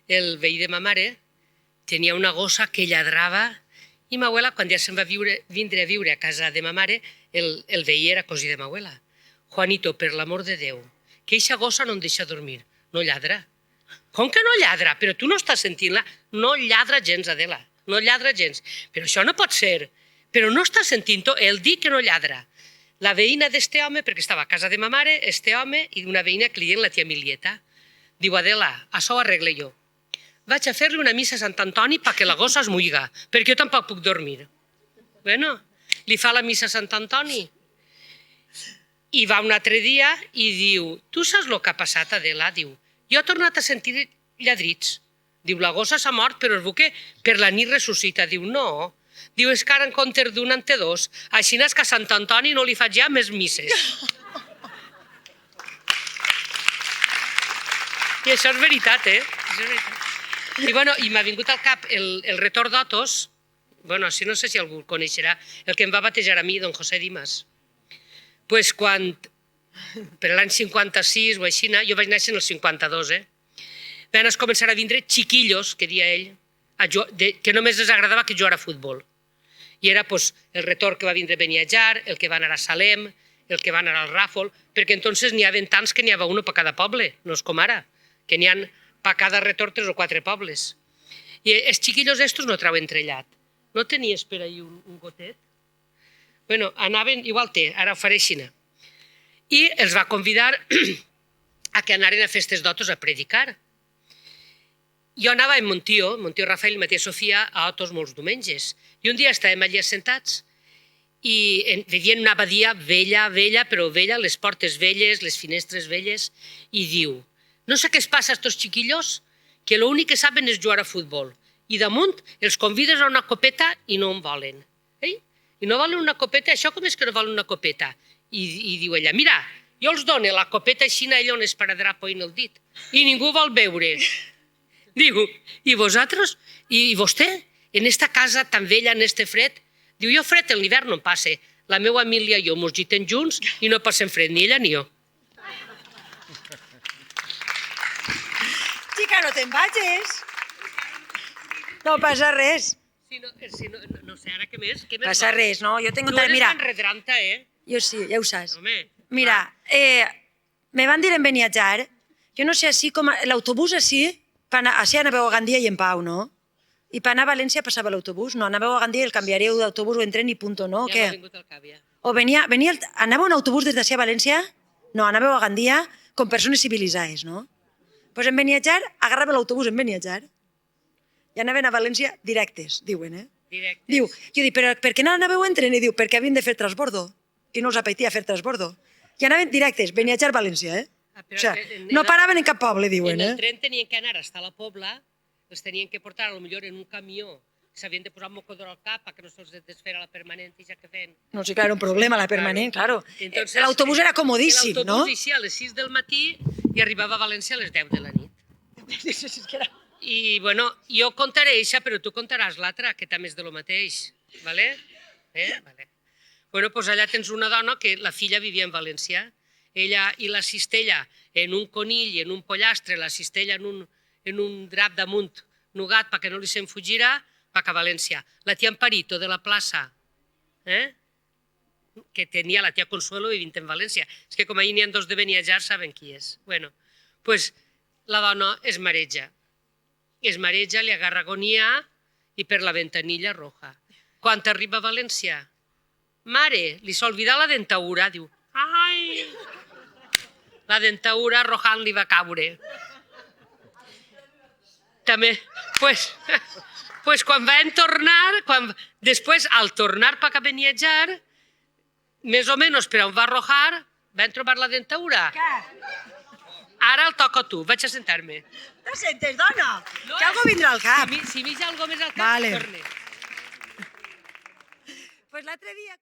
el veí de ma mare tenia una gossa que lladrava i ma abuela, quan ja se'n va vindre a viure a casa de ma mare, el veí era cosí de ma abuela. Juanito, per l'amor de Déu, que eixa gossa no em deixa dormir. No lladra. Com que no lladra? Però tu no estàs sentint-la? No lladra gens, Adela. No lladra gens. Però això no pot ser. Però no estàs sentint-ho? El dir que no lladra. La veïna d'este home, perquè estava a casa de ma mare, este home i una veïna que li diuen la tia Milieta. Diu, Adela, això ho arregle jo. Vaig a fer-li una missa a Sant Antoni perquè la gossa es muiga, perquè jo tampoc puc dormir. Bueno, li fa la missa a Sant Antoni. I va un altre dia i diu, tu saps el que ha passat, Adela? Diu, jo he tornat a sentir lladrits. Diu, la gossa s'ha mort, però es veu que per la nit ressuscita. Diu, no. Diu, és que ara en comptes d'un en té dos. Així és que a Sant Antoni no li faig ja més misses. I això és veritat, eh? I m'ha vingut al cap el retorn d'Otos, si no sé si algú el coneixerà, el que em va batejar a mi, don José Dimas. Doncs quan, per l'any 56 o així, jo vaig néixer en el 52, van començar a vindre xiquillos, que dia ell, que només els agradava que jugara a futbol. I era el retorn que va vindre a Beniatjar, el que va anar a Salem, el que va anar al Ràfol, perquè entonces n'hi havia tants que n'hi havia un per cada poble, no és com ara, que n'hi ha per cada retorn 3 o 4 pobles. I els xiquillos estos no trauen trellat. No tenies per ahir un gotet? Bueno, anaven, igual té, ara ho faré així. I els va convidar a que anaren a festes d'Otos a predicar. Jo anava amb mon tio Rafael i ma tia Sofia, a Otos molts diumenges. I un dia estàvem allà sentats i veien una abadia vella, però vella, les portes velles, les finestres velles, i diu, no sé què es passa a estos chiquillos, que l'únic que saben és jugar a futbol. I damunt els convides a una copeta i no en volen. I no volen una copeta, això com és que no volen una copeta? I diu ella, mira, jo els dono la copeta així allà on es paradrà point el dit. I ningú vol beure. Diu, i vosaltres? I vostè? En esta casa tan vella, en este fred? Diu, jo fred en l'hivern no em passe. La meva Emília i jo mos gitem junts i no passem fred, ni ella ni jo. Xica, no te'n vagis. No passa res. No sé, ara què més? Passa res, no? Jo tinc... Tu eres Mira, enredrant-te, jo sí, ja ho saps. Home. Mira, me van dir en Beniatjar, jo no sé així com... L'autobús així anàveu a Gandia i en Pau, no? I per anar a València passava l'autobús, no? Anàveu a Gandia i el canviaríeu d'autobús o en tren i punto, no? Ja m'ha vingut al cap, ja. O anava un autobús des d'ací a València? No, anàveu a Gandia com persones civilitzades, no? Doncs en Beniatjar, agarrava l'autobús en Beniatjar i anaven a València directes, diuen, Directes. Diu, jo dic, però per què no anàveu en tren? I diu, perquè havien de fer transbordo i no els apaitia fer transbordo. I anaven directes, Beniatjar-València, O sigui, no paraven en cap poble, diuen, En el tren tenien que anar hasta la Pobla, els tenien que portar, potser en un camió, s'havien de posar un mocador al cap perquè no se'ls desfera la permanent i ja que feien. No, sí, claro, un problema, la permanent, claro. L'autobús era comodíssim, no? L'autobús eixia a les 6 del matí i arribava a València a les 10 de la nit. I, jo contaré eixa, però tu contaràs l'altra, que també és de lo mateix, vale? Vale. Doncs allà tens una dona que la filla vivia en València, ella i la cistella en un conill i en un pollastre, la cistella en un drap damunt nugat perquè no li se'n fugirà, va a València. La tia Amparito de la plaça, que tenia la tia Consuelo vivint en València. És que com ahir n'hi ha 2 de Beniatjar, saben qui és. Doncs la dona es mareja. Es mareja, li agarra agonia i per la ventanilla roja. Quan arriba a València, mare, li s'ha olvidat la dentadura, diu, ai, la dentadura arrojant li va caure. També, pues quan van tornar, després al tornar per a Beniatjar, més o menys per on va arrojar, van trobar la dentadura. Ara el toco a tu, vaig a sentar-me. Te sentes, dona? Que algú vindrà al cap. Si m'hi ha algú més al cap, torne. Pues l'altre dia...